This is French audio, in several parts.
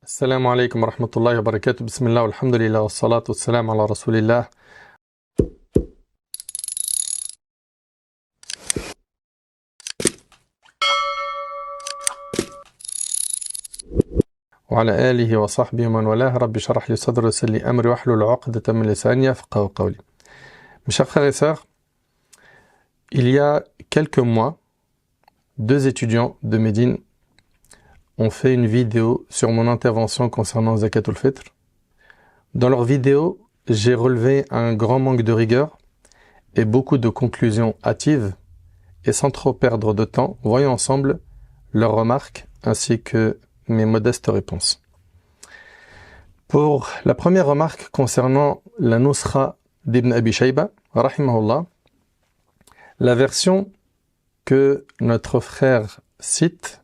السلام عليكم ورحمة الله وبركاته. بسم الله والحمد لله والصلاة والسلام على رسول الله. وعلى آله وصحبه ومن والاه. رب اشرح لي صدري ويسر لي أمري واحلل عقدة من لساني يفقهوا قولي. Mes chers frères et sœurs, il y a quelques mois, deux étudiants de Médine ont fait une vidéo sur mon intervention concernant Zakatul Fitr. Dans leur vidéo, j'ai relevé un grand manque de rigueur et beaucoup de conclusions hâtives. Et sans trop perdre de temps, voyons ensemble leurs remarques ainsi que mes modestes réponses. Pour la première remarque concernant la Nusra d'Ibn Abi Shayba, rahimahullah, la version que notre frère cite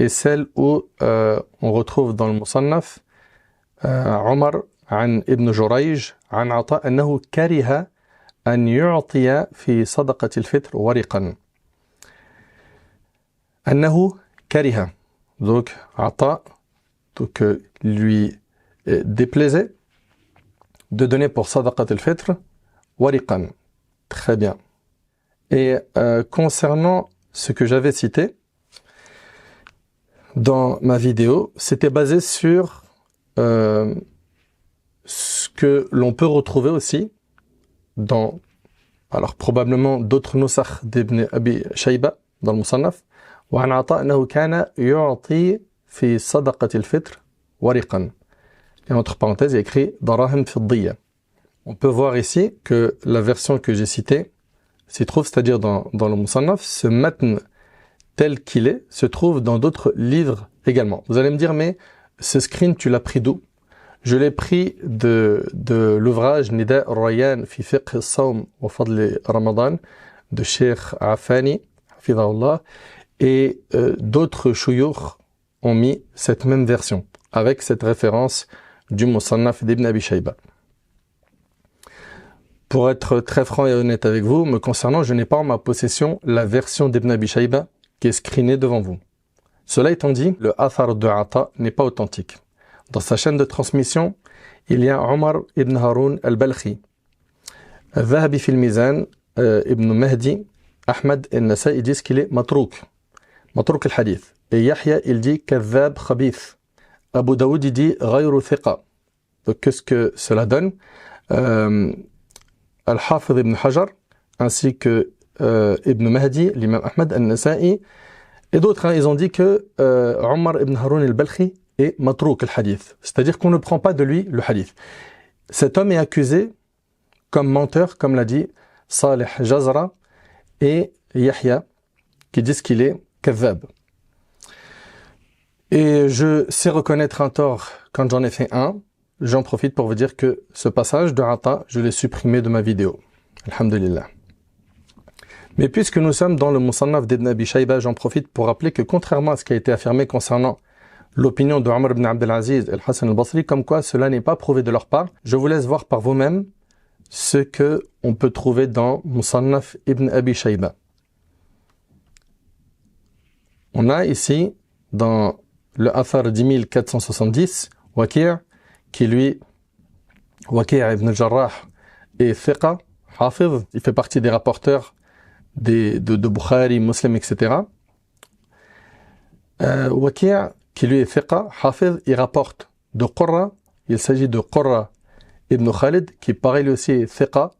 est celle où on retrouve dans le Musannaf Omar عن ابن جريج عن عطاء أنه كره أن يعطي في صدقة الفطر ورقا. أنه كره, donc عطاء, donc lui déplaisait de donner pour صدقة الفطر ورقا. Très bien. Et concernant ce que j'avais cité dans ma vidéo, c'était basé sur ce que l'on peut retrouver aussi dans, alors probablement d'autres nusakh d'Ibn Abi Shayba dans le Musannaf, وعن عطاء أنه كان يعطي في صدقة الفطر ورقا. Et entre parenthèses, il y a écrit دراهم فضية. On peut voir ici que la version que j'ai citée s'y trouve, c'est-à-dire dans le Musannaf, ce matn tel qu'il est se trouve dans d'autres livres également. Vous allez me dire, mais ce screen, tu l'as pris d'où? Je l'ai pris de l'ouvrage Nida al-Rayyan fi fiqh al-sawm wa fadl Ramadan de Cheikh Afani, hafidhahullah, et d'autres shuyukh ont mis cette même version avec cette référence du Musannaf d'Ibn Abi Shayba. Pour être très franc et honnête avec vous, me concernant, je n'ai pas en ma possession la version d'Ibn Abi Shayba qui est screenée devant vous. Cela étant dit, le athar de Ata n'est pas authentique. Dans sa chaîne de transmission, il y a Omar ibn Haroun al-Balkhi, Zahabi fil Mizan, Ibn Mahdi, Ahmad et Nasa'i disent qu'il est matrouk al-hadith. Et Yahya, il dit kadhab khabith. Abu Daoud, il dit ghayru thiqa. Donc qu'est-ce que cela donne? Al-Hafidh ibn Hajar, ainsi que Ibn Mahdi, l'imam Ahmad, al-Nasa'i, et d'autres, ils ont dit que Omar ibn Haroun al-Balkhi est matrouk al-hadith, c'est-à-dire qu'on ne prend pas de lui le hadith. Cet homme est accusé comme menteur, comme l'a dit Salih Jazra et Yahya, qui disent qu'il est kadhab. Et je sais reconnaître un tort quand j'en ai fait un. J'en profite pour vous dire que ce passage de Ata, je l'ai supprimé de ma vidéo. Alhamdulillah. Mais puisque nous sommes dans le Musannaf d'Ibn Abi Shayba, j'en profite pour rappeler que contrairement à ce qui a été affirmé concernant l'opinion de Omar ibn Abdel Aziz et Al-Hassan al-Basri, comme quoi cela n'est pas prouvé de leur part, je vous laisse voir par vous-même ce que on peut trouver dans Musannaf ibn Abi Shayba. On a ici, dans le Athar 10470, Waki' qui lui, Waki' ibn al-Jarrah est thiqa, hafidh, il fait partie des rapporteurs de Bukhari, Muslim, etc. Waki' qui lui est thiqa, hafidh, il rapporte de Qurra, il s'agit de Qurra ibn Khalid, qui pareil lui aussi est thiqa,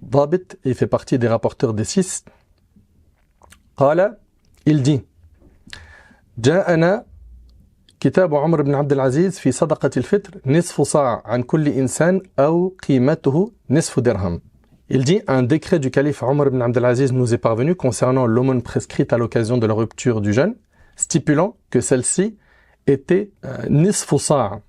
dhabit, il fait partie des rapporteurs des 6. Qala, il dit, جاءنا كتاب عمر بن عبد العزيز في صدقة الفطر نصف صاع عن كل إنسان أو قيمته نصف درهم. Il dit, un décret du calife Omar ibn Abdel Aziz nous est parvenu concernant l'aumône prescrite à l'occasion de la rupture du jeûne, stipulant que celle-ci était nisfu sa',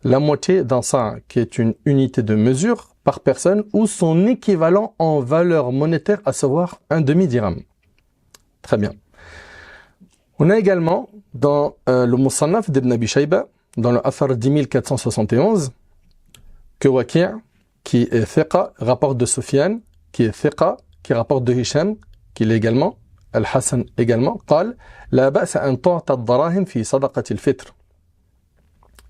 la moitié d'un sa', qui est une unité de mesure par personne, ou son équivalent en valeur monétaire, à savoir un demi-dirham. Très bien. On a également dans le Musannaf d'Ibn Abi Shayba, dans le Athar 10471, que Waki' qui est thiqa, rapporte de Sufyan, qui est thiqa, qui rapporte de Hisham, qui l'est également, Al-Hassan également, قال لا بأس أن تعطى الدراهم في صدقة الفطر.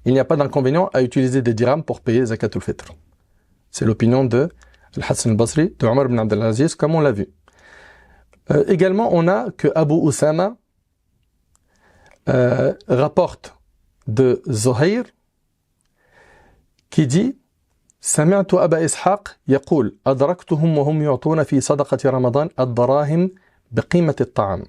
il n'y a pas d'inconvénient à utiliser des dirhams pour payer Zakatul Fitr. C'est l'opinion de Al-Hassan al-Basri, de Omar ibn Abdel Aziz, comme on l'a vu. Également, on a que Abu Usama rapporte de Zuhayr qui dit سمعت أبا إسحاق يقول أدركتهم وهم يعطون في صدقة رمضان الدراهم بقيمة الطعام.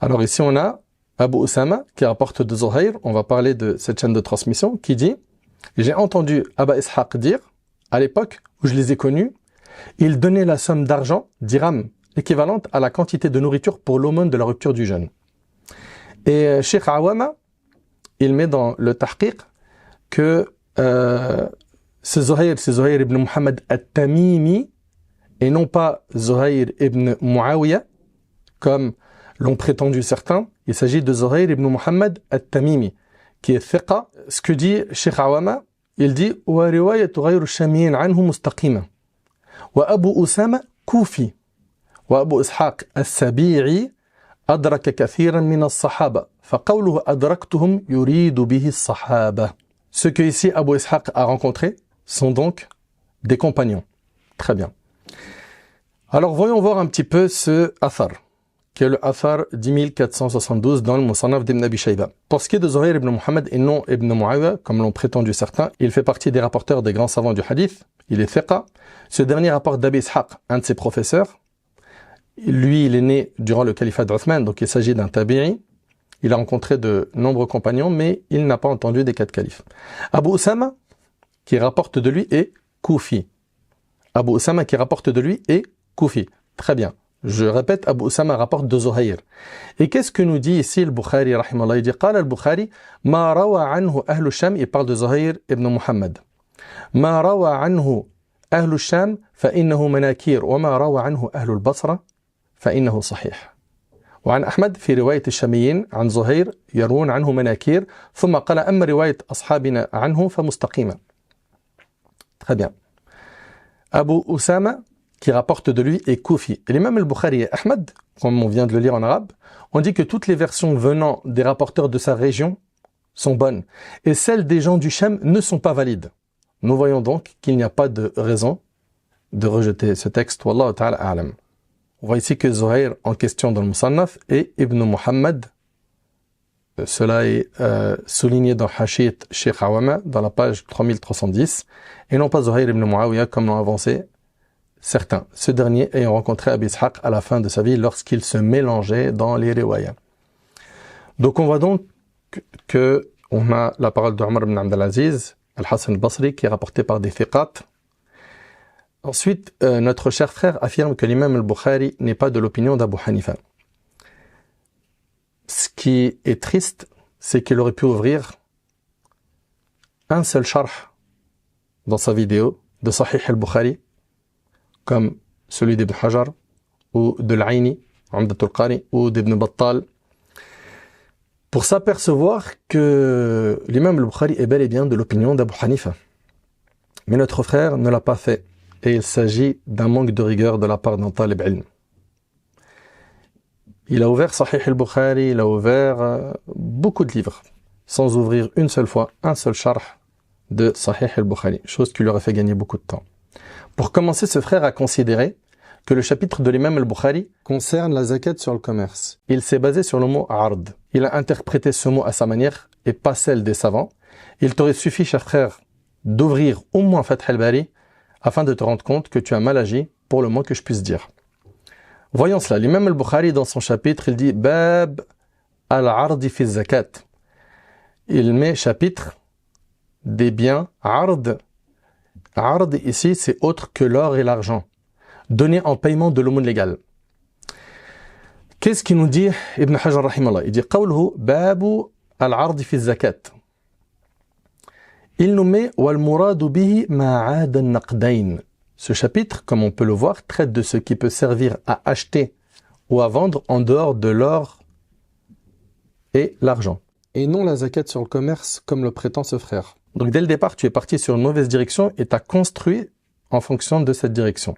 Alors ici on a Abu Usama qui rapporte de Zuhayr, on va parler de cette chaîne de transmission, qui dit j'ai entendu Aba Ishaq dire, à l'époque où je les ai connus, ils donnaient la somme d'argent, dirham, équivalente à la quantité de nourriture pour l'aumône de la rupture du jeûne. Et Sheikh Awama, il met dans le tahqiq que c'est Zuhayr ibn Muhammad al-Tamimi et non pas Zuhayr ibn Muawiyah, comme l'ont prétendu certains. Il s'agit de Zuhayr ibn Muhammad al-Tamimi, qui est thiqa. Ce que dit Sheikh Awama, il dit « Wa riwayatu ghayru shamiyin anhu mustaqima. Wa Abu Usama kufi. Wa Abu Ishaq al-Sabi'i adraka kathiran min al-sahaba. Fa qawluhu adraktuhum yuridu bihi al-sahaba. » Ceux que ici Abu Ishaq a rencontrés sont donc des compagnons. Très bien. Alors voyons voir un petit peu ce athar, qui est le athar 10472 dans le Musannaf d'Ibn Abi Shayba. Pour ce qui est de Zuhayr ibn Muhammad et non ibn Muawiyah, comme l'ont prétendu certains, il fait partie des rapporteurs des grands savants du hadith. Il est thiqa. Ce dernier rapporte d'Abi Ishaq, un de ses professeurs. Lui, il est né durant le califat d'Uthman, donc il s'agit d'un tabi'i. Il a rencontré de nombreux compagnons, mais il n'a pas entendu des quatre califes. Abu Usama, qui rapporte de lui, est Koufi. Abu Usama, qui rapporte de lui, est Koufi. Très bien. Je répète, Abu Usama rapporte de Zuhayr. Et qu'est-ce que nous dit ici le Bukhari, rahimallah? Il dit, قال البخاري ما روى عنه أهل الشام, il parle de Zuhayr ibn Muhammad. ما روى عنه أهل الشام فإنه مناكير, وما روى عنه أهل البصرة فإنه صحيح. وعن أحمد في رواية الشاميين عن زهير يروون عنه مناكير, ثم قال أما رواية أصحابنا عنه فمستقيمة. Très bien. Abu Usama, qui rapporte de lui, est Koufi. Et l'imam al-Bukhari et Ahmad, comme on vient de le lire en arabe, on dit que toutes les versions venant des rapporteurs de sa région sont bonnes. Et celles des gens du Sham ne sont pas valides. Nous voyons donc qu'il n'y a pas de raison de rejeter ce texte. Wallahu ta'ala a'lam. On voit ici que Zuhayr en question dans le Musannaf est Ibn Muhammad. Cela est souligné dans Hashit Sheikh Awama, dans la page 3310, et non pas Zuhayr ibn Muawiyah comme l'ont avancé certains. Ce dernier ayant rencontré Abi Ishaq à la fin de sa vie lorsqu'il se mélangeait dans les riwayas. Donc on voit donc que on a la parole de Omar ibn Abdel Aziz, Al-Hassan al-Basri, qui est rapportée par des fiqat. Ensuite, notre cher frère affirme que l'imam al-Bukhari n'est pas de l'opinion d'Abu Hanifa. Ce qui est triste, c'est qu'il aurait pu ouvrir un seul sharh dans sa vidéo de Sahih al-Bukhari, comme celui d'Ibn Hajar, ou de l'Aini, Umdatul Qari, ou d'Ibn Battal, pour s'apercevoir que l'imam al-Bukhari est bel et bien de l'opinion d'Abu Hanifa. Mais notre frère ne l'a pas fait, et il s'agit d'un manque de rigueur de la part d'un talib ilm. Il a ouvert Sahih al-Bukhari, il a ouvert beaucoup de livres, sans ouvrir une seule fois un seul sharh de Sahih al-Bukhari, chose qui lui aurait fait gagner beaucoup de temps. Pour commencer, ce frère a considéré que le chapitre de l'imam al-Bukhari concerne la zakat sur le commerce. Il s'est basé sur le mot « ard ». Il a interprété ce mot à sa manière et pas celle des savants. Il t'aurait suffi, cher frère, d'ouvrir au moins Fath al-Bari afin de te rendre compte que tu as mal agi, pour le moins que je puisse dire. Voyons cela. L'imam al-Bukhari, dans son chapitre, il dit « Bab al-ardi fi zakat ». Il met chapitre des biens ard. Ard, ici, c'est autre que l'or et l'argent, donné en paiement de l'aumône légale. Qu'est-ce qu'il nous dit Ibn Hajar rahimallah? Il dit « Qawluhu babu al-ardi fi zakat ». Il nous met « Wal muradu bihi ma'ad al-naqdayn ». Ce chapitre, comme on peut le voir, traite de ce qui peut servir à acheter ou à vendre en dehors de l'or et l'argent, et non la zakat sur le commerce comme le prétend ce frère. Donc dès le départ, tu es parti sur une mauvaise direction et tu as construit en fonction de cette direction.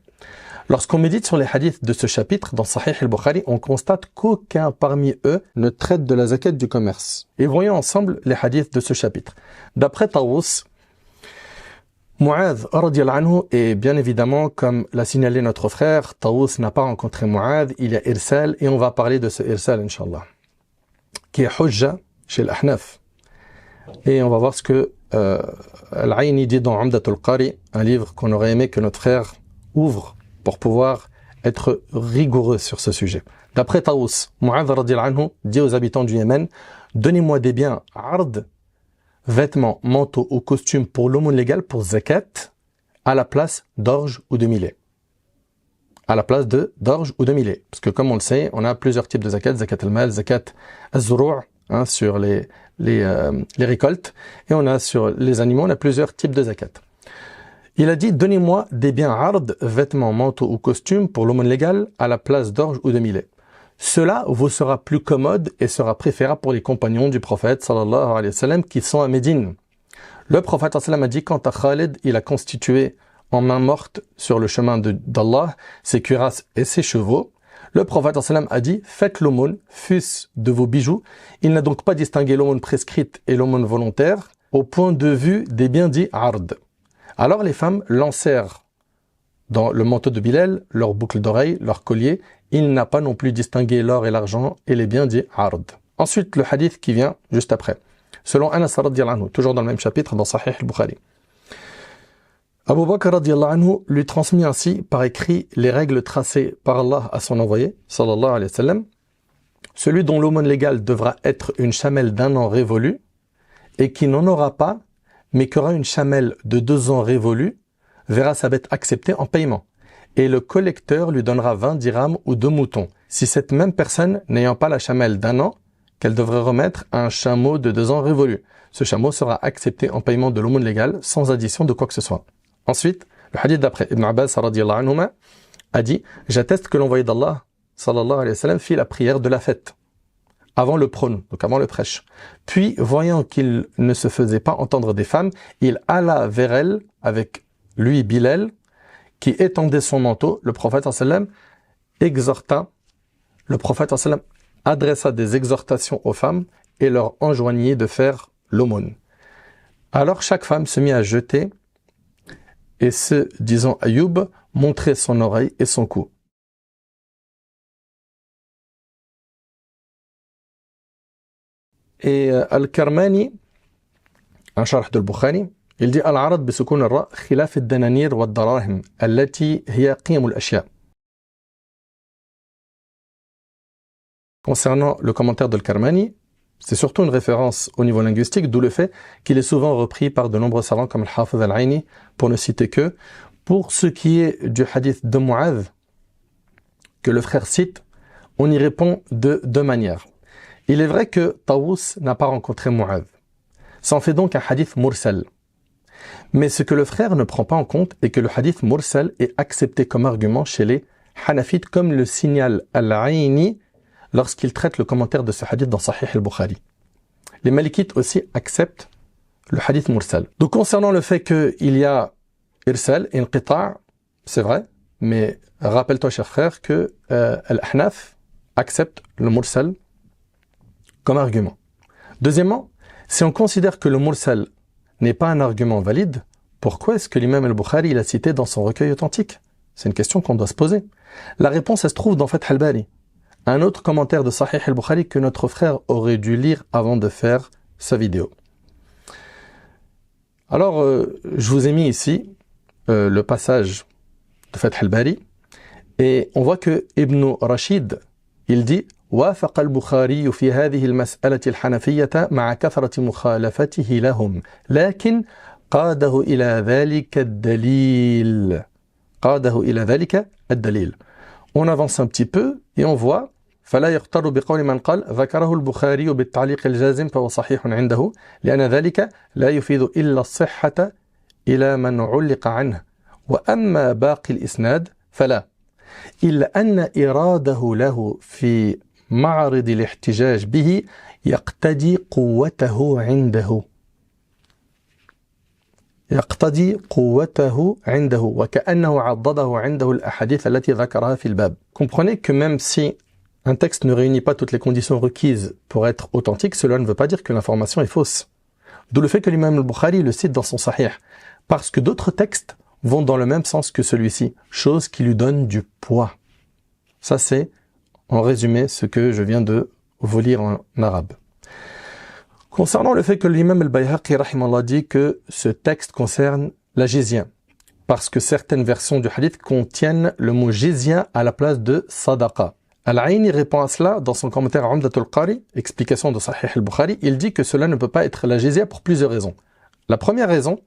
Lorsqu'on médite sur les hadiths de ce chapitre dans Sahih al-Bukhari, on constate qu'aucun parmi eux ne traite de la zakat du commerce. Et voyons ensemble les hadiths de ce chapitre. D'après Tawus, Mu'adh radiyallahu anhu, et bien évidemment, comme l'a signalé notre frère, Tawus n'a pas rencontré Mu'adh, il y a Irsal, et on va parler de ce Irsal, Inch'Allah, qui est Hujja chez l'Ahnaf. Et on va voir ce que Al-Ayni dit dans Umdatul Qari, un livre qu'on aurait aimé que notre frère ouvre pour pouvoir être rigoureux sur ce sujet. D'après Tawus, Mu'adh radiyallahu anhu dit aux habitants du Yémen, donnez-moi des biens ard, vêtements, manteaux ou costumes pour l'aumône légale, pour zakat, à la place d'orge ou de millet. À la place d'orge ou de millet. Parce que comme on le sait, on a plusieurs types de zakat, zakat al-mal, zakat az-zuru', sur les récoltes, et on a sur les animaux, on a plusieurs types de zakat. Il a dit, donnez-moi des biens ard, vêtements, manteaux ou costumes pour l'aumône légale, à la place d'orge ou de millet. Cela vous sera plus commode et sera préférable pour les compagnons du prophète sallallahu alayhi wa sallam qui sont à Médine. Le prophète sallallahu alayhi wa sallam a dit, quant à Khalid, il a constitué en main morte sur le chemin d'Allah ses cuirasses et ses chevaux. Le prophète sallallahu alayhi wa sallam a dit, faites l'aumône, fût-ce de vos bijoux. Il n'a donc pas distingué l'aumône prescrite et l'aumône volontaire au point de vue des biens dits ard. Alors les femmes lancèrent dans le manteau de Bilal leurs boucles d'oreilles, leurs colliers. Il n'a pas non plus distingué l'or et l'argent et les biens dits ard. Ensuite, le hadith qui vient juste après. Selon Anas radiyallahu anhu, toujours dans le même chapitre dans Sahih al-Bukhari. Abu Bakr radiyallahu anhu lui transmit ainsi par écrit les règles tracées par Allah à son envoyé, sallallahu alayhi wa sallam. Celui dont l'aumône légale devra être une chamelle d'1 an révolue et qui n'en aura pas, mais qui aura une chamelle de 2 ans révolue, verra sa bête acceptée en paiement. Et le collecteur lui donnera 20 dirhams ou 2 moutons. Si cette même personne, n'ayant pas la chamelle d'1 an, qu'elle devrait remettre à un chameau de 2 ans révolu. Ce chameau sera accepté en paiement de l'aumône légale, sans addition de quoi que ce soit. Ensuite, le hadith d'après Ibn Abbas radiyallahu anhuma a dit, j'atteste que l'envoyé d'Allah, sallallahu alayhi wa sallam, fit la prière de la fête, avant le prône, donc avant le prêche. Puis, voyant qu'il ne se faisait pas entendre des femmes, il alla vers elle, avec lui Bilal, qui étendait son manteau. Le prophète sallam exhorta, le prophète sallam adressa des exhortations aux femmes et leur enjoignit de faire l'aumône. Alors chaque femme se mit à jeter et se disant Ayoub, montrait son oreille et son cou. Et Al-Karmani, un sharh de Bukhari, il dit Al-Arad bisukun al-ra khilaf al-dananir wa al-darahim allati hiya qiyam al-ashya. Concernant le commentaire de Al-Karmani, c'est surtout une référence au niveau linguistique, d'où le fait qu'il est souvent repris par de nombreux savants comme Al-Hafiz Al-Ayni, pour ne citer que. Pour ce qui est du hadith de Mu'adh, que le frère cite, on y répond de 2 manières. Il est vrai que Tawus n'a pas rencontré Mu'adh. Ça en fait donc un hadith mursal. Mais ce que le frère ne prend pas en compte est que le hadith mursal est accepté comme argument chez les Hanafites, comme le signale Al-Ayni lorsqu'il traite le commentaire de ce hadith dans Sahih al-Bukhari. Les Malikites aussi acceptent le hadith mursal. Donc concernant le fait qu'il y a Irsal et Inqita', c'est vrai, mais rappelle-toi cher frère que Al-Ahnaf accepte le mursal comme argument. Deuxièmement, si on considère que le mursal n'est pas un argument valide, pourquoi est-ce que l'imam al-Bukhari l'a cité dans son recueil authentique? C'est une question qu'on doit se poser. La réponse, elle se trouve dans Fath al-Bari, un autre commentaire de Sahih al-Bukhari que notre frère aurait dû lire avant de faire sa vidéo. Alors, je vous ai mis ici le passage de Fath al-Bari, et on voit que Ibn Rashid, il dit وافق البخاري في هذه المسألة الحنفية مع كثرة مخالفته لهم لكن قاده إلى ذلك الدليل. On avance un petit peu et on voit فلا يغتر بقول من قال ذكره البخاري بالتعليق الجازم فهو صحيح عنده لأن ذلك لا يفيد إلا الصحة إلى من علق عنه وأما باقي الإسناد فلا إلا أن إراده له في معرض الاحتجاج به يقتدي قوته عنده. يقتضي قوته عنده وكأنه عضده عنده الأحاديث التي ذكرها في الباب. Comprenez que même si un texte ne réunit pas toutes les conditions requises pour être authentique, cela ne veut pas dire que l'information est fausse. D'où le fait que l'imam al-Bukhari le cite dans son Sahih, parce que d'autres textes vont dans le même sens que celui-ci, chose qui lui donne du poids. Ça c'est, en résumé, ce que je viens de vous lire en arabe. Concernant le fait que l'imam al-Bayhaqi rahimallah dit que ce texte concerne la jizya, parce que certaines versions du hadith contiennent le mot jizya à la place de sadaqa. Al-Aini répond à cela dans son commentaire Umdatul Qari, explication de Sahih al-Bukhari. Il dit que cela ne peut pas être la jizya pour plusieurs raisons. La première raison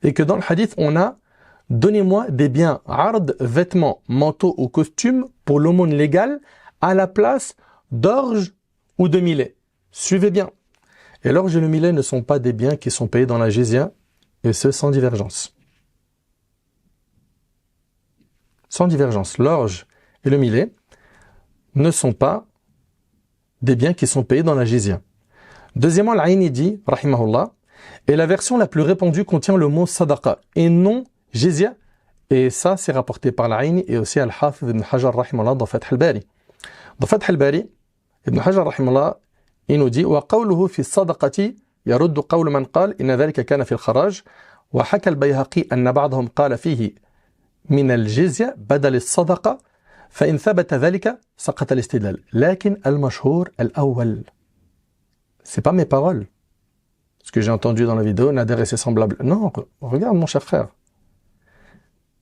est que dans le hadith, on a « Donnez-moi des biens, ard, vêtements, manteaux ou costumes pour l'aumône légale à la place d'orge ou de millet. » Suivez bien. Et l'orge et le millet ne sont pas des biens qui sont payés dans la jizya, et ce sans divergence. Sans divergence. L'orge et le millet ne sont pas des biens qui sont payés dans la jizya. Deuxièmement, l'Aïni dit, rahimahullah, et la version la plus répandue contient le mot sadaqa, et non jizya, et ça c'est rapporté par l'Aïni et aussi Al-Hafiz ibn Hajar rahimahullah dans Fath al-Bari. Dans Fath al-Bari, Ibn Hajar rahimahullah, il nous dit وقوله في الصدقة يرد قول من قال إن ذلك كان في الخراج وحكى البيهقي أن بعضهم قال فيه من الجزية بدل الصدقة فإن ثبت ذلك سقط الاستدلال لكن المشهور الأول. C'est pas mes paroles. Ce que j'ai entendu dans la vidéo, Nader et ses semblables. Non, regarde mon cher frère.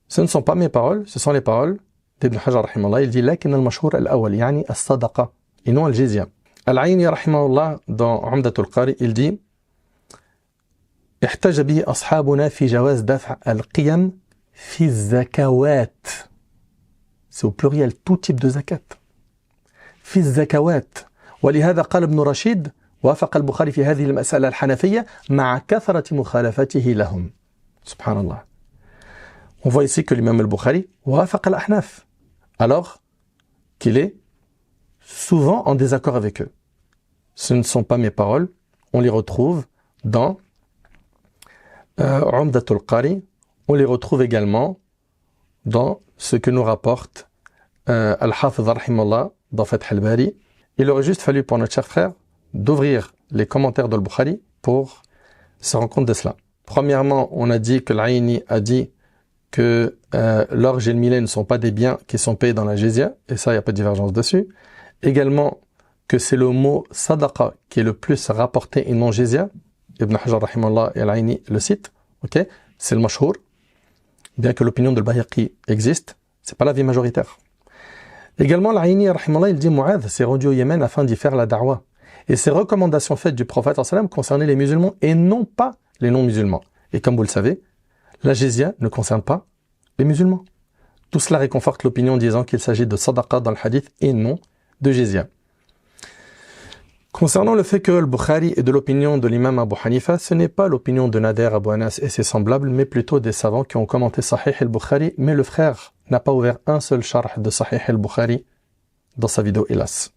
Ce ne sont pas mes paroles, ce sont les paroles d'Ibn Hajar rahimallah. Il dit لكن المشهور الأول يعني الصدقة et non الجزية. Al-Aini rahimahullah dans Umdatul Qari, il dit احتج به أصحابنا في جواز دفع القيم في الزكوات. C'est au pluriel, tout type de zakat. في الزكوات. ولهذا قال ابن رشيد وافق البخاري في هذه المسألة الحنفية مع كثرة مخالفته لهم. Subhanallah. On voit ici que l'imam al-Bukhari وافق الأحناف, alors qu'il est souvent en désaccord avec eux. Ce ne sont pas mes paroles, on les retrouve dans Umdatul Qari, on les retrouve également dans ce que nous rapporte Al-Hafiz rahimahullah dans Fath al-Bari. Il aurait juste fallu pour notre cher frère d'ouvrir les commentaires de Al-Bukhari pour se rendre compte de cela. Premièrement, on a dit que l'Aïni a dit que l'orge et le millet ne sont pas des biens qui sont payés dans la jizya, et ça, il n'y a pas de divergence dessus. Également, que c'est le mot sadaqa qui est le plus rapporté et non jizya. Ibn Hajar rahimallah et Al-Aini le cite. Okay? C'est le mashhour. Bien que l'opinion de Bayhaqi existe, c'est pas l'avis majoritaire. Également, Al-Aini rahimallah, il dit Mu'adh s'est rendu au Yémen afin d'y faire la da'wa. Et ces recommandations faites du prophète sallam concernaient les musulmans et non pas les non-musulmans. Et comme vous le savez, la jizya ne concerne pas les musulmans. Tout cela réconforte l'opinion disant qu'il s'agit de sadaqa dans le hadith et non de jizya. Concernant le fait que Al-Bukhari est de l'opinion de l'imam Abu Hanifa, ce n'est pas l'opinion de Nader, Abu Anas et ses semblables, mais plutôt des savants qui ont commenté Sahih al-Bukhari, mais le frère n'a pas ouvert un seul sharh de Sahih al-Bukhari dans sa vidéo, hélas.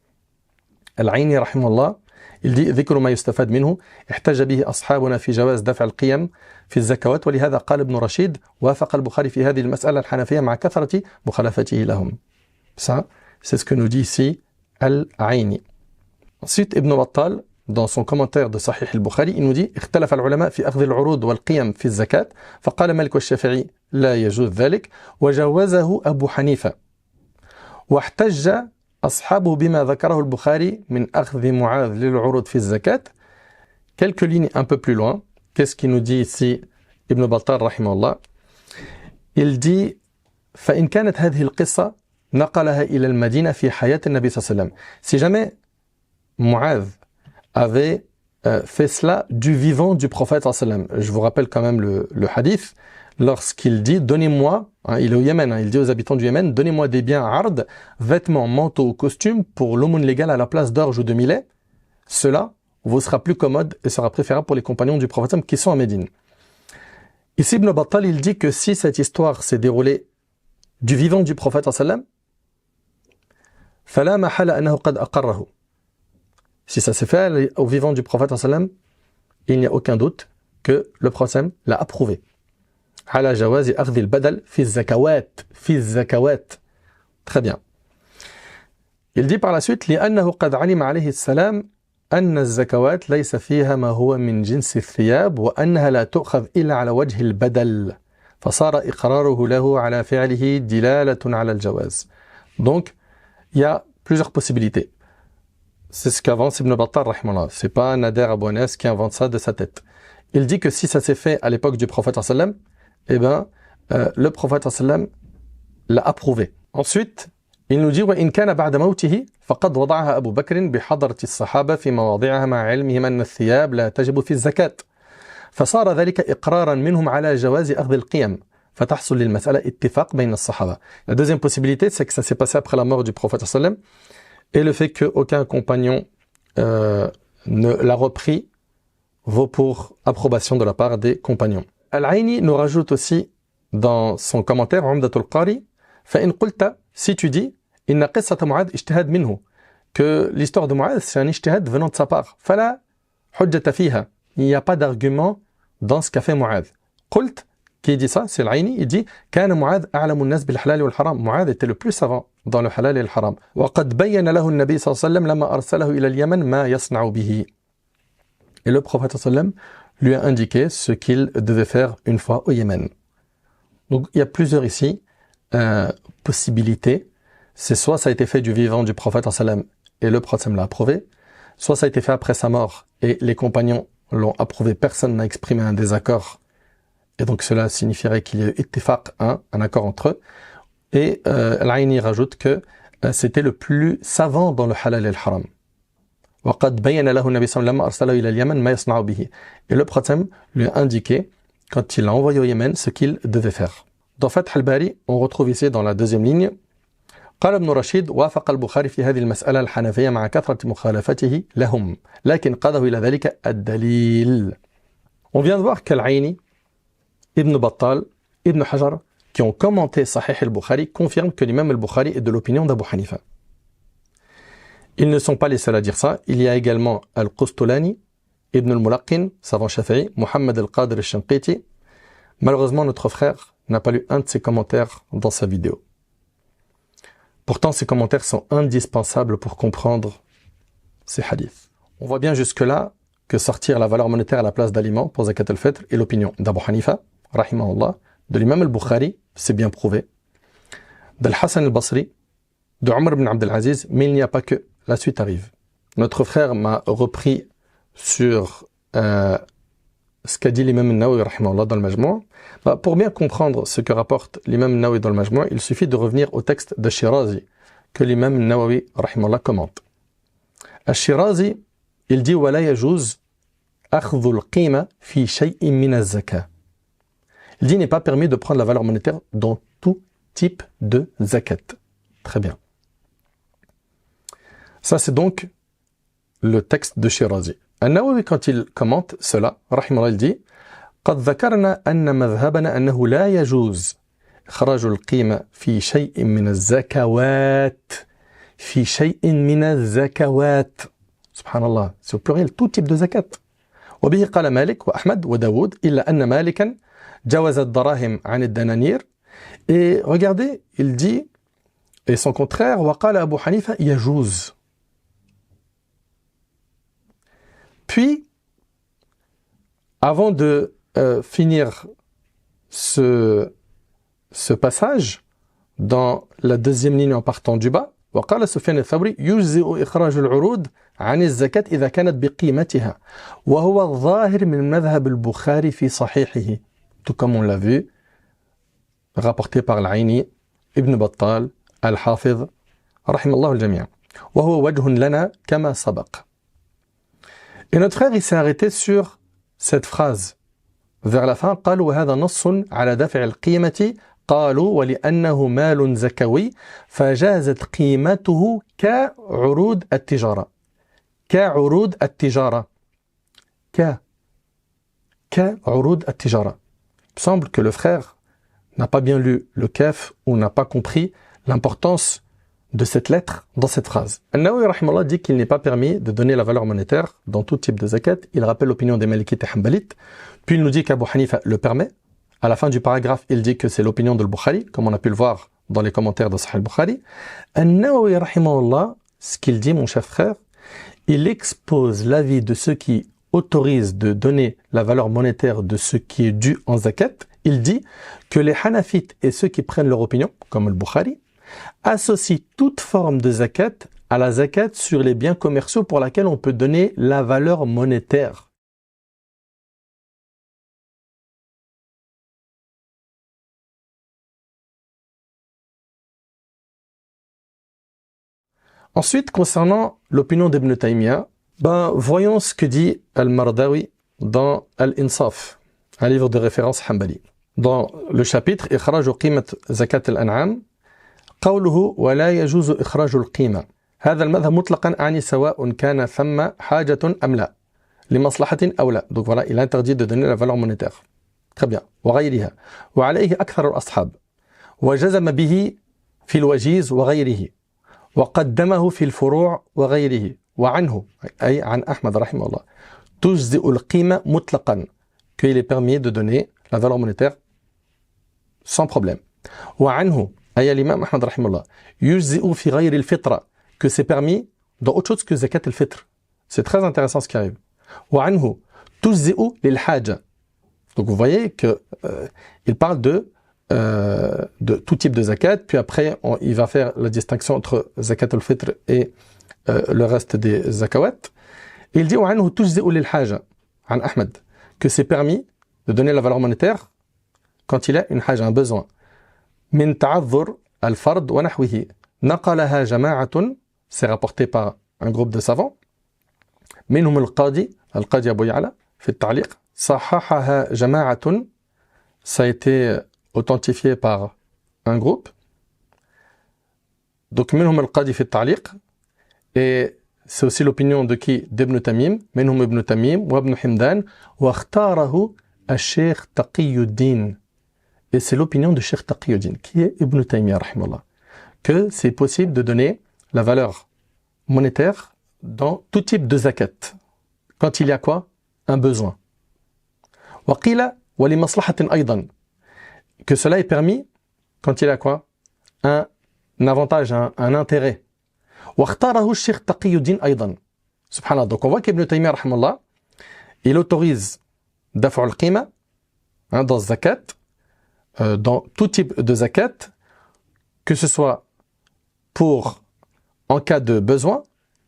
Al-Aini rahimahullah, il dit ذكر ما يستفاد منه احتج به أصحابنا في جواز دفع القيم في الزكوات ولهذا قال ابن رشيد وافق البخاري في هذه المسألة الحنفية مع كثرة مخالفته لهم. Ça, c'est ce que nous dit ici Al-Aini. Ensuite, Ibn Battal, dans son commentaire de Sahih al-Bukhari, il nous dit اختلف العلماء في أخذ العروض والقيم في الزكاة فقال مالك والشافعي لا يجوز ذلك وجوزه أبو حنيفة واحتج أصحابه بما ذكره البخاري من أخذ معاذ للعروض في الزكاة. Quelques lignes un peu plus loin, qu'est-ce qu'il nous dit ici Ibn Battal رحمه الله? Il dit فإن كانت هذه القصة نقلها إلى المدينة في حياة النبي صلى الله عليه وسلم. Si jamais Mu'adh avait fait cela du vivant du prophète sallallahu alayhi wa sallam. Je vous rappelle quand même le hadith, lorsqu'il dit, donnez-moi, hein, il est au Yémen, hein, il dit aux habitants du Yémen, donnez-moi des biens ard, vêtements, manteaux ou costumes pour l'aumône légale à la place d'orge ou de millet, cela vous sera plus commode et sera préférable pour les compagnons du prophète qui sont à Médine. Ici Ibn Battal, il dit que si cette histoire s'est déroulée du vivant du prophète sallallahu alayhi wa sallam, fala mahala annahu qad aqarrahu. Si ça s'est fait au vivant du prophète sallam, il n'y a aucun doute que le prophète l'a approuvé. على جواز أخذ البدل في الزكوات. Très bien. Il dit par la suite لأنه قد علم عليه السلام أن الزكوات ليس فيها ما هو من جنس الثياب وأنها لا تؤخذ إلا على وجه البدل فصار إقراره له على فعله دلالة على الجواز. Donc, il y a plusieurs possibilités. C'est ce qu'avance Ibn Battal, rahimahullah. C'est pas Nader Abou Anas qui invente ça de sa tête. Il dit que si ça s'est fait à l'époque du prophète sallam, eh ben, le prophète sallam l'a approuvé. Ensuite, il nous dit وإن كان بعد موته فقد وضعها أبو بكر بحضرة الصحابة في مواضعها مع علمهم أن الثياب لا تجب في الزكاة فصار ذلك إقرارا منهم على جواز أخذ القيم فتحصل للمسألة اتفاق بين الصحابة. La deuxième possibilité, c'est que ça s'est passé après la mort du prophète sallam et le fait qu'aucun compagnon ne l'a repris vaut pour approbation de la part des compagnons. Al-Aini nous rajoute aussi dans son commentaire Umdatul Qari فإن قلت si tu dis إن قصة معاذ اجتهاد منه que l'histoire de Mu'adh c'est un ijtihad venant de sa part فلا حجة فيها il n'y a pas d'argument dans ce qu'a fait Mu'adh. قلت qui dit ça c'est Al-Aini, il dit كان معاذ أعلم الناس بالحلال والحرام. Mu'adh était le plus savant dans le halal et le haram. وقد بين له النبي صلى الله عليه وسلم لما أرسله إلى اليمن ما يصنع به. Et le prophète صلى الله عليه وسلم lui a indiqué ce qu'il devait faire une fois au Yémen. Donc il y a plusieurs ici possibilités. C'est soit ça a été fait du vivant du prophète sallam et le prophète l'a approuvé, soit ça a été fait après sa mort et les compagnons l'ont approuvé, personne n'a exprimé un désaccord et donc cela signifierait qu'il y a eu ittifaq, un accord entre eux. Et Al-Aini rajoute que c'était le plus savant dans le halal et le haram. وقد بين له النبي صلى الله عليه وسلم أرسله إلى اليمن ما يصنع به. Et le prophète lui a indiqué quand il l'a envoyé au Yémen ce qu'il devait faire. Dans Fath al-Bari, on retrouve ici dans la deuxième ligne قال ابن رشيد وافق البخاري في هذه المسألة الحنفية مع كثرة مخالفته لهم لكن قاده إلى ذلك الدليل. On vient de voir qu'Al-Aini, Ibn Battal, Ibn Hajar qui ont commenté Sahih al-Bukhari confirment que l'imam al-Bukhari est de l'opinion d'Abu Hanifa. Ils ne sont pas les seuls à dire ça. Il y a également Al-Qustulani, Ibn al-Mulaqqin, savant Shafi'i, Muhammad al-Qadir al-Shanqiti. Malheureusement, notre frère n'a pas lu un de ses commentaires dans sa vidéo. Pourtant, ces commentaires sont indispensables pour comprendre ces hadiths. On voit bien jusque-là que sortir la valeur monétaire à la place d'aliments pour Zakat al-Fitr est l'opinion d'Abu Hanifa, rahimahullah, de l'imam al-Bukhari, c'est bien prouvé, d'Al-Hassan al-Basri, de Omar ibn Abdel Aziz, mais il n'y a pas que. La suite arrive. Notre frère m'a repris sur ce qu'a dit l'imam al-Nawawi rahimahullah dans le Majmou'. Pour bien comprendre ce que rapporte l'imam al-Nawawi dans le Majmou', il suffit de revenir au texte de Shirazi que l'imam al-Nawawi rahimahullah commente. Al-Shirazi, il dit ولا يجوز أخذ القيمة في شيء من الزكاة. Il dit il n'est pas permis de prendre la valeur monétaire dans tout type de zakat. Très bien. Ça, c'est donc le texte de Shirazi. An-Nawawi, quand il commente cela, rahimahullah, il dit قد ذكرنا أن مذهبنا أنه لا يجوز إخراج القيمة في شيء من الزكوات في شيء من الزكوات. سبحان الله, c'est au pluriel, tout type de zakat. وبه قال مالك وأحمد وداود إلا أن مالكا جوز الدراهم عن الدنانير. Et regardez, il dit, et son contraire, وقال أبو حنيفة يجوز. Puis, avant de finir ce passage, dans la deuxième ligne en partant du bas, وقال سفيان الثوري يجزئ إخراج العروض عن الزكاة إذا كانت بقيمتها وهو الظاهر من مذهب البخاري في صحيحه. Tout comme on l'a vu, rapporté par Al-Aini, Ibn Battal, Al-Hafiz, رحم الله الجميع. وهو وجه لنا كما سبق. Et notre frère, il s'est arrêté sur cette phrase. Vers la fin, قالوا وهذا نص على دفع القيمة قالوا ولأنه مال زكوي فجازت قيمته كعروض التجارة. كعروض التجارة. كعروض التجارة. Il semble que le frère n'a pas bien lu le kaf ou n'a pas compris l'importance de cette lettre dans cette phrase. An-Nawawi rahimahullah dit qu'il n'est pas permis de donner la valeur monétaire dans tout type de zakat. Il rappelle l'opinion des Malikites et Hanbalites. Puis il nous dit qu'Abu Hanifa le permet, à la fin du paragraphe, il dit que c'est l'opinion de Bukhari, comme on a pu le voir dans les commentaires de Sahih al-Bukhari. An-Nawawi rahimahullah, ce qu'il dit, mon cher frère, il expose l'avis de ceux qui autorisent de donner la valeur monétaire de ce qui est dû en zakat. Il dit que les Hanafites et ceux qui prennent leur opinion, comme le Bukhari, associent toute forme de zakat à la zakat sur les biens commerciaux pour laquelle on peut donner la valeur monétaire. Ensuite, concernant l'opinion d'Ibn Taymiyyah, voyons ce que dit Al-Mardawi dans Al-Insaf, un livre de référence Hanbali. Dans le chapitre إخراج قيمة زكاة الأنعام قوله ولا يجوز إخراج القيمة هذا المذهب مطلقا أعني سواء كان ثم حاجة أم لا لمصلحة أو لا. Donc voilà, il interdit de donner la valeur monétaire. Très bien. وغيرها وعليه أكثر الأصحاب وجزم به في الوجيز وغيره وقدمه في الفروع وغيره وعنه أي عن أحمد رحمه الله تجزئ القيمة مطلقا qu'il est permis de donner la valeur monétaire sans problème. وعنه أي الإمام أحمد رحمه الله يجزئ في غير الفطرة que c'est permis dans autre chose que zakat al-fitr. C'est très intéressant ce qui arrive. وعنه تجزئ للحاجة. Donc vous voyez que il parle de tout type de zakat, puis après il va faire la distinction entre zakat al-fitr et le reste des zakawat. Il dit وعنه تجزئ للحاجة عن أحمد que c'est permis de donner la valeur monétaire quand il a une haja, un besoin. من تعذر الفرد ونحوه نقلها جماعة, c'est rapporté par un groupe de savants. منهم القاضي أبو يعلى في التعليق صححها جماعة, ça a été authentifié par un groupe. Donc منهم القاضي في التعليق, et c'est aussi l'opinion de qui? d'Ibn Tamim, منهم ابن تميم وابن حمدان واختاره الشيخ تقي الدين. Et c'est l'opinion de Cheikh Taqiyuddin, qui est Ibn Taymiyyah, rahimahullah, que c'est possible de donner la valeur monétaire dans tout type de zakat. Quand il y a quoi? Un besoin. وقيل ولمصلحة أيضا, que cela est permis quand il y a quoi? Un avantage, un intérêt. واختاره الشيخ تقي الدين أيضا. Subhanallah. Donc on voit qu'Ibn Taymiyyah, rahimahullah, il autorise دفع القيمة dans zakat, dans tout type de zakat, que ce soit en cas de besoin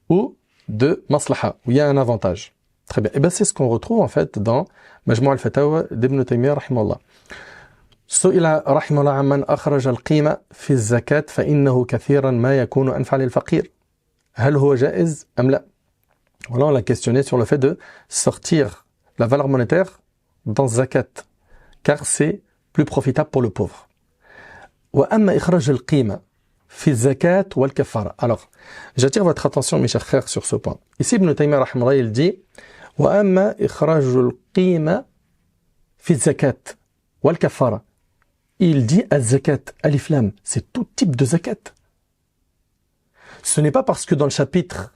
ou de maslaha, où il y a un avantage. Très bien. Et bien c'est ce qu'on retrouve en fait dans Majmou' al-Fatawa d'Ibn Taymiyyah rahimahullah. سئل رحمه الله عمن أخرج القيمة في الزكاة فإنه كثيرا ما يكون أنفع للفقير. هل هو جائز أم لا? Voilà, on l'a questionné sur le fait de sortir la valeur monétaire dans zakat, car c'est plus profitable pour le pauvre. وأما إخراج القيمة في الزكاة والكفارة. Alors, j'attire votre attention mes chers frères sur ce point. Ici Ibn Taymiyyah rahimahullah il dit وأما إخراج القيمة في الزكاة والكفارة. Il dit الزكاة alif lam, c'est tout type de zakat. Ce n'est pas parce que dans le chapitre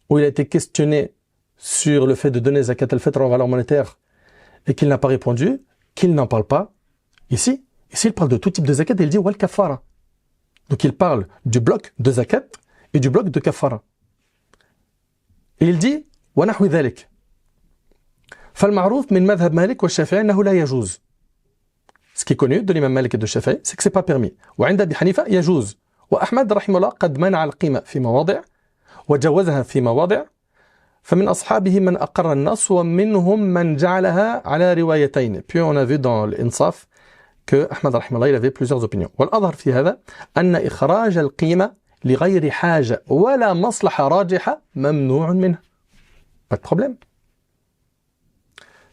où il a été questionné sur le fait de donner zakat al-fitr en valeur monétaire et qu'il n'a pas répondu, qu'il n'en parle pas. Ici, il parle de tout type de zakat et il dit wal kafara. Donc il parle du bloc de zakat et du bloc de kafara. Et il dit wa nahwi dhalik. فالمعروف من مذهب مالك والشافعي أنه لا يجوز. Ce qui est connu de l'imam Malik et de Shafi'i, c'est que c'est pas permis. وعند أبي حنيفة يجوز. وأحمد رحمه الله قد منع القيمة في مواضع وجوزها في مواضع. فمن أصحابه من أقر النص ومنهم من جعلها على روايتين. Puis on a vu dans l'Insaf que Ahmad رحمه الله il avait plusieurs opinions. والأظهر في هذا أن إخراج القيمة لغير حاجة ولا مصلحة راجحة ممنوع منه. Pas de problème.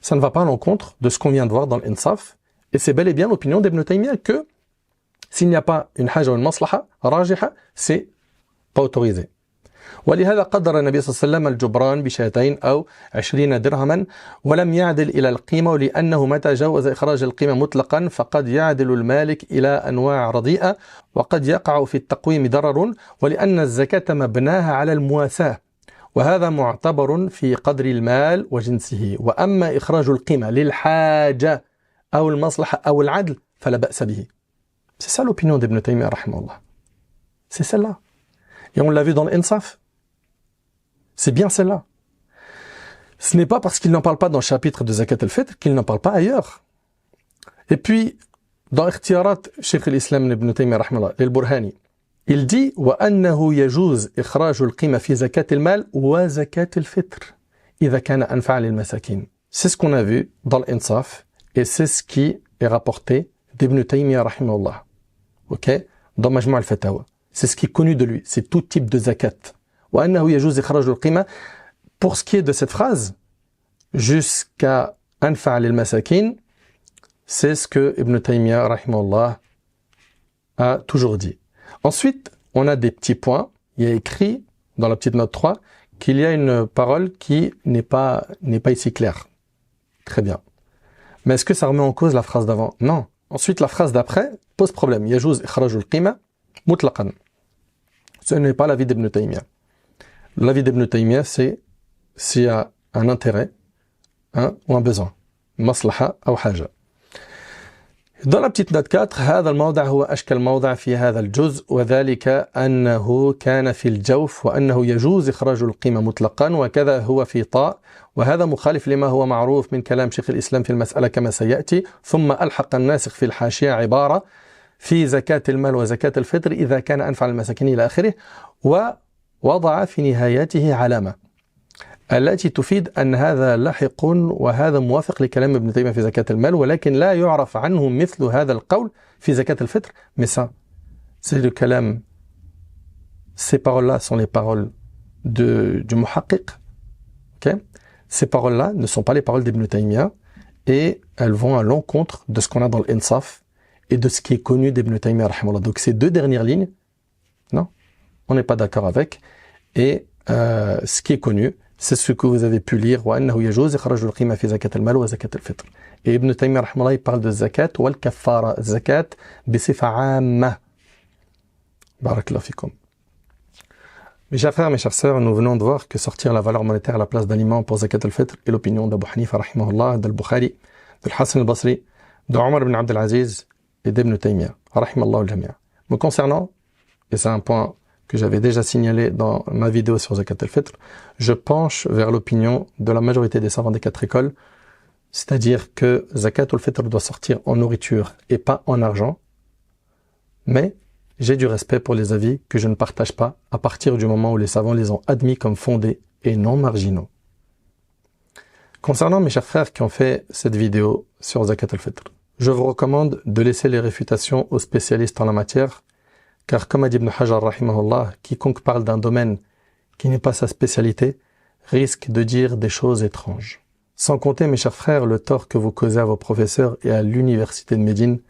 Ça ne va pas à l'encontre de ce qu'on vient de voir dans l'Insaf. Et c'est bel et bien l'opinion d'Ibn Taymiyyah que s'il n'y a pas une haja ou une maslaha rajiha, c'est pas autorisé. ولهذا قدر النبي صلى الله عليه وسلم الجبران بشاتين أو 20 درهما ولم يعدل إلى القيمة ولأنه متى جوز إخراج القيمة مطلقا فقد يعدل المالك إلى أنواع رديئة وقد يقع في التقويم ضرر ولأن الزكاة مبناها على المواساة وهذا معتبر في قدر المال وجنسه. وأما إخراج القيمة للحاجة أو المصلحة أو العدل فلا بأس به. C'est ça l'opinion d'Ibn Taymiyyah rahimahullah. C'est celle-là. Et on l'a vu dans l'Insaf. C'est bien celle-là. Ce n'est pas parce qu'il n'en parle pas dans le chapitre de Zakat al-Fitr qu'il n'en parle pas ailleurs. Et puis, dans Ikhtiyarat, Cheikh al-Islam Ibn Taymiyyah rahimahullah, al-Burhani, il dit وأنه يجوز إخراج القيمة في زكاة المال وزكاة الفطر إذا كان أنفع للمساكين. C'est ce qu'on a vu dans l'Insaf et c'est ce qui est rapporté d'Ibn Taymiyyah rahimahullah. OK? Dans Majmu' al-Fatawa. C'est ce qui est connu de lui, c'est tout type de zakat. وأنه يجوز إخراج القيمة. Pour ce qui est de cette phrase, jusqu'à أنفع للمساكين, c'est ce que Ibn Taymiyyah rahimahullah a toujours dit. Ensuite, on a des petits points. Il y a écrit dans la petite note 3 qu'il y a une parole qui n'est pas ici claire. Très bien. Mais est-ce que ça remet en cause la phrase d'avant? Non. Ensuite, la phrase d'après pose problème. يجوز إخراج القيمة مطلقا. Ce n'est pas l'avis d'Ibn Taymiyyah. L'avis d'Ibn Taymiyyah, c'est s'il y a un intérêt ou un besoin. مصلحة أو حاجة. Dans la petite note 4, هذا الموضع هو أشكل موضع في هذا الجزء وذلك أنه كان في الجوف وأنه يجوز إخراج القيمة مطلقا وكذا هو في طاء وهذا مخالف لما هو معروف من كلام شيخ الإسلام في المسألة كما سيأتي ثم ألحق الناسخ في الحاشية عبارة في زكاة المال وزكاة الفطر إذا كان أنفع المساكين إلى آخره ووضع في نهايته علامة التي تفيد أن هذا لاحق وهذا موافق لكلام ابن تيمية في زكاة المال ولكن لا يعرف عنه مثل هذا القول في زكاة الفطر. Mais ça, c'est le kalam. Ces paroles-là sont les paroles du muhaqqiq. Okay? Ces paroles-là ne sont pas les paroles d'Ibn Taymiyyah et elles vont à l'encontre de ce qu'on a dans l'Insaf et de ce qui est connu d'Ibn Taymiyyah rahimahullah. Donc ces deux dernières lignes, non, on n'est pas d'accord avec. Et ce qui est connu, c'est ce que vous avez pu lire وأنه يجوز إخراج القيمة في زكاة المال وزكاة الفطر. Et Ibn Taymiyyah rahimahullah il parle de zakat wal kaffara, zakat بصفة عامة. Barakallahu fikum. Mes chers frères, mes chères sœurs, nous venons de voir que sortir la valeur monétaire à la place d'aliments pour zakat al-fitr est l'opinion d'Abu Hanifa rahimahullah, d'Al-Bukhari, d'Al-Hassan al-Basri, d'Omar ibn Abd al-Aziz et d'Ibn Taymiyyah rahimahullah al-Jami'a. Me concernant, et c'est un point que j'avais déjà signalé dans ma vidéo sur Zakat al-Fitr, je penche vers l'opinion de la majorité des savants des 4 écoles, c'est-à-dire que Zakat al-Fitr doit sortir en nourriture et pas en argent, mais j'ai du respect pour les avis que je ne partage pas à partir du moment où les savants les ont admis comme fondés et non marginaux. Concernant mes chers frères qui ont fait cette vidéo sur Zakat al-Fitr, je vous recommande de laisser les réfutations aux spécialistes en la matière. Car comme a dit Ibn Hajar rahimahullah, quiconque parle d'un domaine qui n'est pas sa spécialité risque de dire des choses étranges. Sans compter, mes chers frères, le tort que vous causez à vos professeurs et à l'université de Médine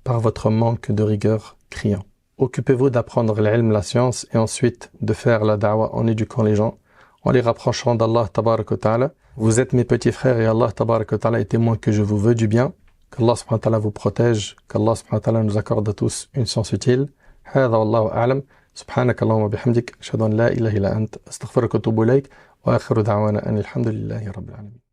par votre manque de rigueur criant. Occupez-vous d'apprendre l'ilm, la science, et ensuite de faire la da'wa en éduquant les gens, en les rapprochant d'Allah tabarak wa ta'ala. Vous êtes mes petits frères et Allah tabarak wa ta'ala est témoin que je vous veux du bien, qu'Allah subhanahu wa ta'ala vous protège, qu'Allah subhanahu wa ta'ala nous accorde à tous une science utile. هذا والله أعلم. سبحانك اللهم وبحمدك أشهد أن لا إله إلا أنت أستغفرك وأتوب إليك وآخر دعوانا أن الحمد لله رب العالمين.